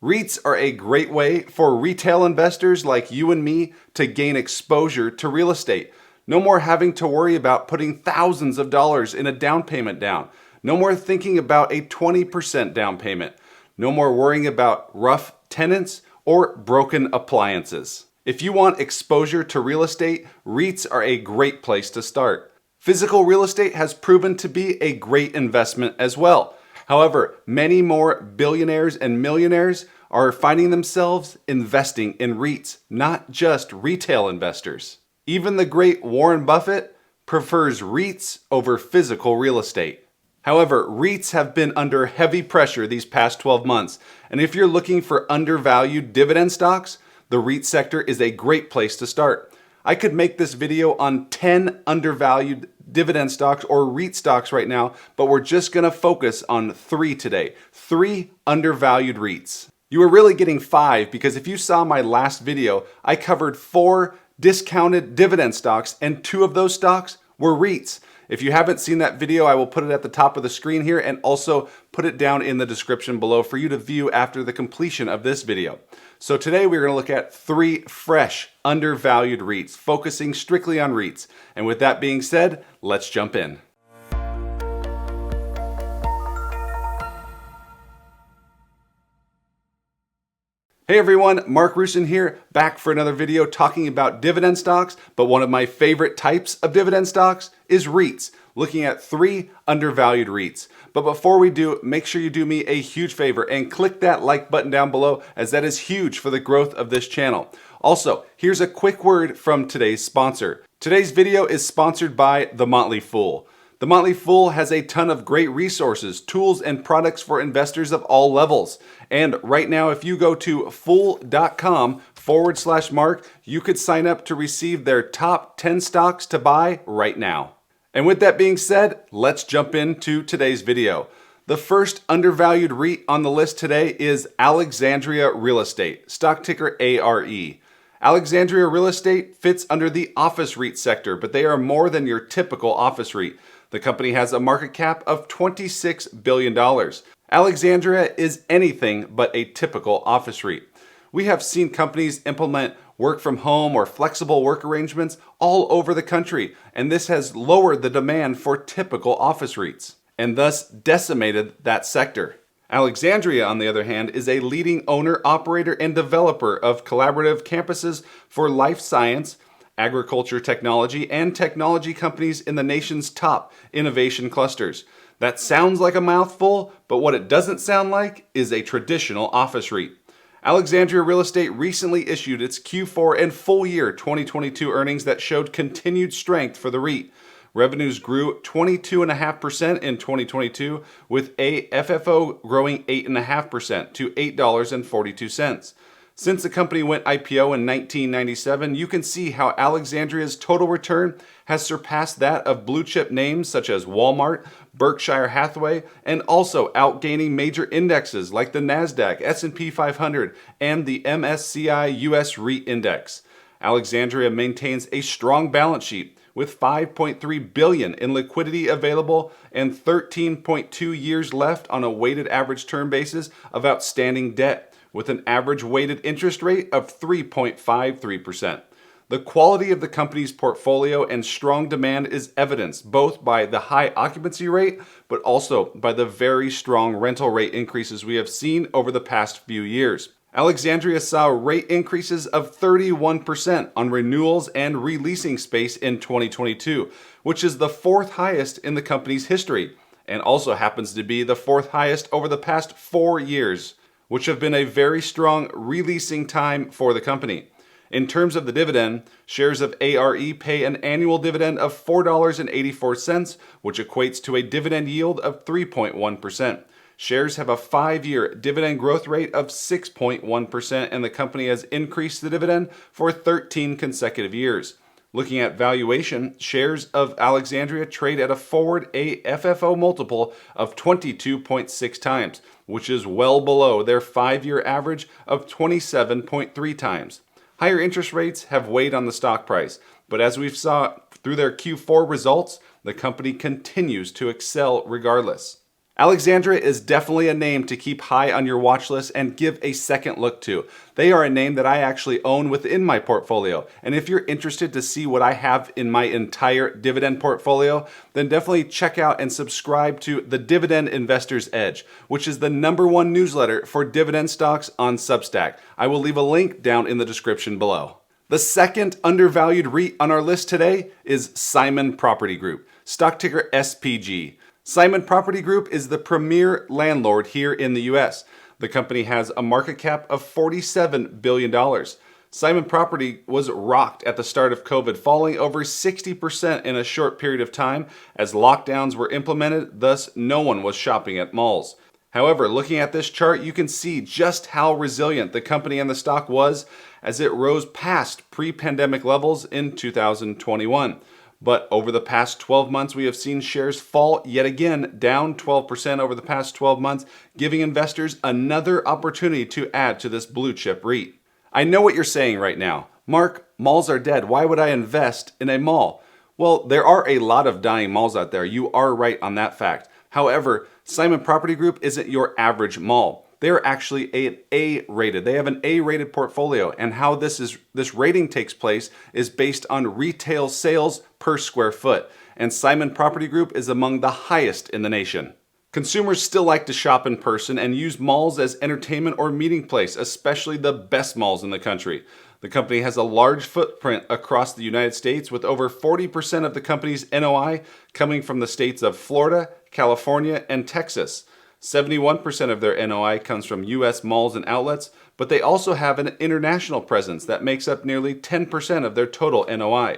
REITs are a great way for retail investors like you and me to gain exposure to real estate. No more having to worry about putting thousands of dollars in a down payment down. No more thinking about a 20% down payment. No more worrying about rough tenants or broken appliances. If you want exposure to real estate, REITs are a great place to start. Physical real estate has proven to be a great investment as well. However, many more billionaires and millionaires are finding themselves investing in REITs, not just retail investors. Even the great Warren Buffett prefers REITs over physical real estate. However, REITs have been under heavy pressure these past 12 months, and if you're looking for undervalued dividend stocks, the REIT sector is a great place to start. I could make this video on 10 undervalued dividend stocks or REIT stocks right now, but we're just gonna focus on 3 today. 3 undervalued REITs. You were really getting 5 because if you saw my last video, I covered 4 discounted dividend stocks and 2 of those stocks were REITs. If you haven't seen that video, I will put it at the top of the screen here and also put it down in the description below for you to view after the completion of this video. So today we're going to look at 3 fresh undervalued REITs, focusing strictly on REITs. And with that being said, let's jump in. Hey everyone, Mark Rusin here, back for another video talking about dividend stocks, but one of my favorite types of dividend stocks is REITs, looking at 3 undervalued REITs. But before we do, make sure you do me a huge favor and click that like button down below, as that is huge for the growth of this channel. Also, here's a quick word from today's sponsor. Today's video is sponsored by The Motley Fool. The Motley Fool has a ton of great resources, tools, and products for investors of all levels. And right now, if you go to fool.com/Mark, you could sign up to receive their top 10 stocks to buy right now. And with that being said, let's jump into today's video. The first undervalued REIT on the list today is Alexandria Real Estate, stock ticker ARE. Alexandria Real Estate fits under the office REIT sector, but they are more than your typical office REIT. The company has a market cap of $26 billion. Alexandria is anything but a typical office REIT. We have seen companies implement work from home or flexible work arrangements all over the country, and this has lowered the demand for typical office REITs, and thus decimated that sector. Alexandria, on the other hand, is a leading owner, operator, and developer of collaborative campuses for life science, agriculture technology, and technology companies in the nation's top innovation clusters. That sounds like a mouthful, but what it doesn't sound like is a traditional office REIT. Alexandria Real Estate recently issued its Q4 and full year 2022 earnings that showed continued strength for the REIT. Revenues grew 22.5% in 2022, with AFFO growing 8.5% to $8.42. Since the company went IPO in 1997, you can see how Alexandria's total return has surpassed that of blue chip names such as Walmart, Berkshire Hathaway, and also outgaining major indexes like the NASDAQ, S&P 500, and the MSCI US REIT Index. Alexandria maintains a strong balance sheet with $5.3 billion in liquidity available and 13.2 years left on a weighted average term basis of outstanding debt, with an average weighted interest rate of 3.53%. The quality of the company's portfolio and strong demand is evidenced both by the high occupancy rate, but also by the very strong rental rate increases we have seen over the past few years. Alexandria saw rate increases of 31% on renewals and releasing space in 2022, which is the 4th highest in the company's history, and also happens to be the 4th highest over the past 4 years, which have been a very strong releasing time for the company. In terms of the dividend, shares of ARE pay an annual dividend of $4.84, which equates to a dividend yield of 3.1%. Shares have a 5-year dividend growth rate of 6.1%, and the company has increased the dividend for 13 consecutive years. Looking at valuation, shares of Alexandria trade at a forward AFFO multiple of 22.6 times, which is well below their 5-year average of 27.3 times. Higher interest rates have weighed on the stock price, but as we've saw through their Q4 results, the company continues to excel regardless. Alexandria is definitely a name to keep high on your watch list and give a second look to. They are a name that I actually own within my portfolio. And if you're interested to see what I have in my entire dividend portfolio, then definitely check out and subscribe to the Dividend Investor's Edge, which is the #1 newsletter for dividend stocks on Substack. I will leave a link down in the description below. The second undervalued REIT on our list today is Simon Property Group, stock ticker SPG. Simon Property Group is the premier landlord here in the US. The company has a market cap of $47 billion. Simon Property was rocked at the start of COVID, falling over 60% in a short period of time as lockdowns were implemented, thus no one was shopping at malls. However, looking at this chart, you can see just how resilient the company and the stock was as it rose past pre-pandemic levels in 2021. But over the past 12 months, we have seen shares fall yet again, down 12% over the past 12 months, giving investors another opportunity to add to this blue chip REIT. I know what you're saying right now. Mark, malls are dead. Why would I invest in a mall? Well, there are a lot of dying malls out there. You are right on that fact. However, Simon Property Group isn't your average mall. They are actually an A-rated. They have an A-rated portfolio, and how this rating takes place is based on retail sales per square foot. And Simon Property Group is among the highest in the nation. Consumers still like to shop in person and use malls as entertainment or meeting place, especially the best malls in the country. The company has a large footprint across the United States, with over 40% of the company's NOI coming from the states of Florida, California, and Texas. 71% of their NOI comes from US malls and outlets, but they also have an international presence that makes up nearly 10% of their total NOI.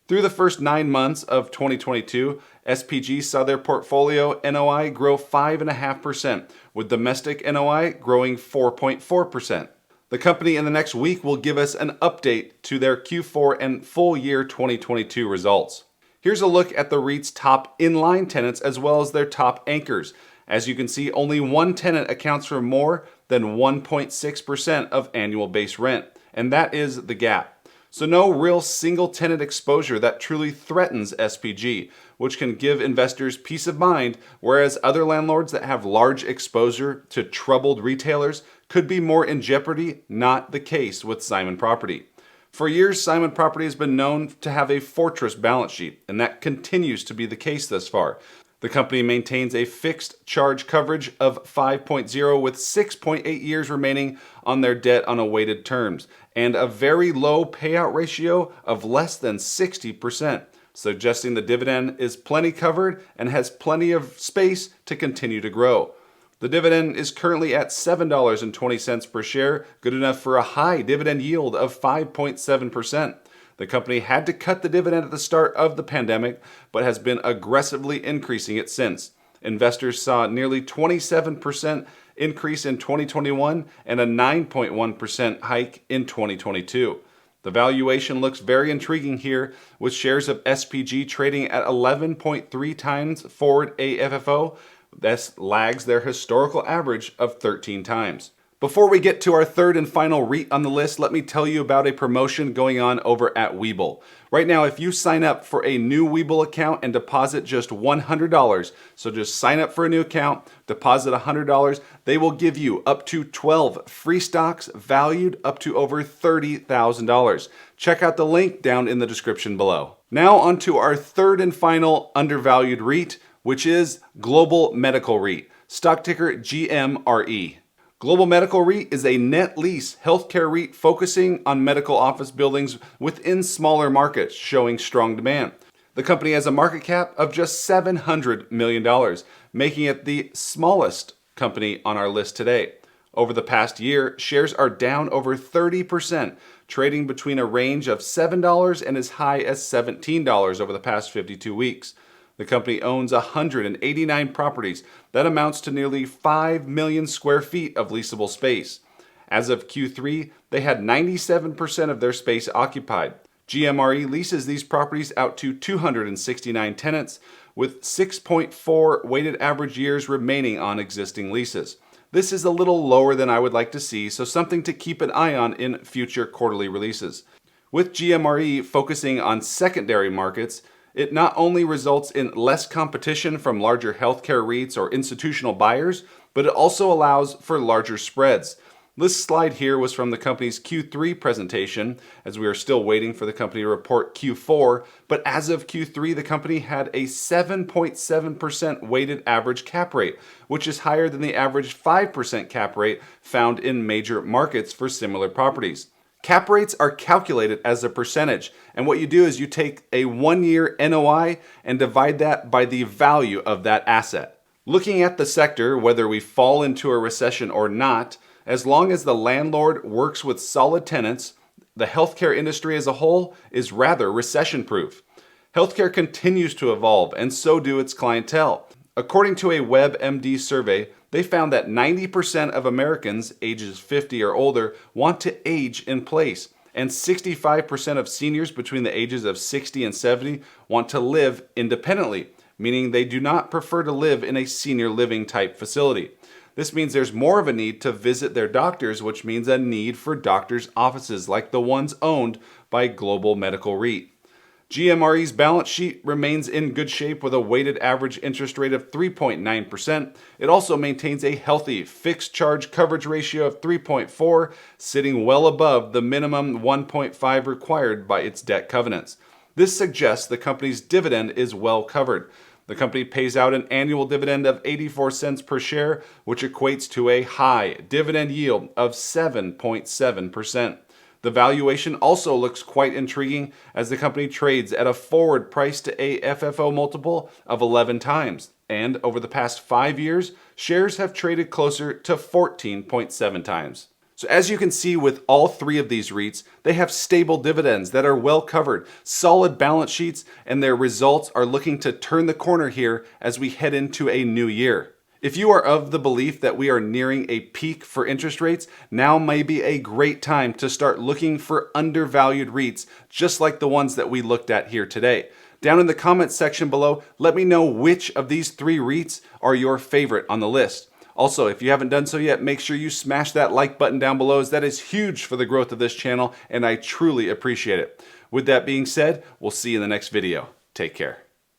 Through the first 9 months of 2022, SPG saw their portfolio NOI grow 5.5%, with domestic NOI growing 4.4%. The company in the next week will give us an update to their Q4 and full year 2022 results. Here's a look at the REIT's top inline tenants as well as their top anchors. As you can see, only one tenant accounts for more than 1.6% of annual base rent, and that is the Gap. So no real single tenant exposure that truly threatens SPG, which can give investors peace of mind, whereas other landlords that have large exposure to troubled retailers could be more in jeopardy. Not the case with Simon Property. For years, Simon Property has been known to have a fortress balance sheet, and that continues to be the case thus far. The company maintains a fixed charge coverage of 5.0 with 6.8 years remaining on their debt on awaited terms, and a very low payout ratio of less than 60%, suggesting the dividend is plenty covered and has plenty of space to continue to grow. The dividend is currently at $7.20 per share, good enough for a high dividend yield of 5.7%. The company had to cut the dividend at the start of the pandemic, but has been aggressively increasing it since. Investors saw nearly 27% increase in 2021 and a 9.1% hike in 2022. The valuation looks very intriguing here, with shares of SPG trading at 11.3 times forward AFFO. This lags their historical average of 13 times. Before we get to our third and final REIT on the list, let me tell you about a promotion going on over at Webull. Right now, if you sign up for a new Webull account and deposit just $100, so just sign up for a new account, deposit $100, they will give you up to 12 free stocks valued up to over $30,000. Check out the link down in the description below. Now on to our third and final undervalued REIT, which is Global Medical REIT, stock ticker GMRE. Global Medical REIT is a net lease healthcare REIT focusing on medical office buildings within smaller markets, showing strong demand. The company has a market cap of just $700 million, making it the smallest company on our list today. Over the past year, shares are down over 30%, trading between a range of $7 and as high as $17 over the past 52 weeks. The company owns 189 properties. That amounts to nearly 5 million square feet of leasable space. As of Q3, they had 97% of their space occupied. GMRE leases these properties out to 269 tenants, with 6.4 weighted average years remaining on existing leases. This is a little lower than I would like to see, so something to keep an eye on in future quarterly releases. With GMRE focusing on secondary markets, It not only results in less competition from larger healthcare REITs or institutional buyers, but it also allows for larger spreads. This slide here was from the company's Q3 presentation, as we are still waiting for the company to report Q4, but as of Q3, the company had a 7.7% weighted average cap rate, which is higher than the average 5% cap rate found in major markets for similar properties. Cap rates are calculated as a percentage, and what you do is you take a 1-year NOI and divide that by the value of that asset. Looking at the sector, whether we fall into a recession or not, as long as the landlord works with solid tenants, the healthcare industry as a whole is rather recession-proof. Healthcare continues to evolve, and so do its clientele. According to a WebMD survey, they found that 90% of Americans ages 50 or older want to age in place, and 65% of seniors between the ages of 60 and 70 want to live independently, meaning they do not prefer to live in a senior living type facility. This means there's more of a need to visit their doctors, which means a need for doctors' offices like the ones owned by Global Medical REIT. GMRE's balance sheet remains in good shape with a weighted average interest rate of 3.9%. It also maintains a healthy fixed charge coverage ratio of 3.4, sitting well above the minimum 1.5 required by its debt covenants. This suggests the company's dividend is well covered. The company pays out an annual dividend of 84 cents per share, which equates to a high dividend yield of 7.7%. The valuation also looks quite intriguing as the company trades at a forward price to AFFO multiple of 11 times. And over the past 5 years, shares have traded closer to 14.7 times. So as you can see with all three of these REITs, they have stable dividends that are well covered, solid balance sheets, and their results are looking to turn the corner here as we head into a new year. If you are of the belief that we are nearing a peak for interest rates, now may be a great time to start looking for undervalued REITs, just like the ones that we looked at here today. Down in the comments section below, let me know which of these three REITs are your favorite on the list. Also, if you haven't done so yet, make sure you smash that like button down below, as that is huge for the growth of this channel, and I truly appreciate it. With that being said, we'll see you in the next video. Take care.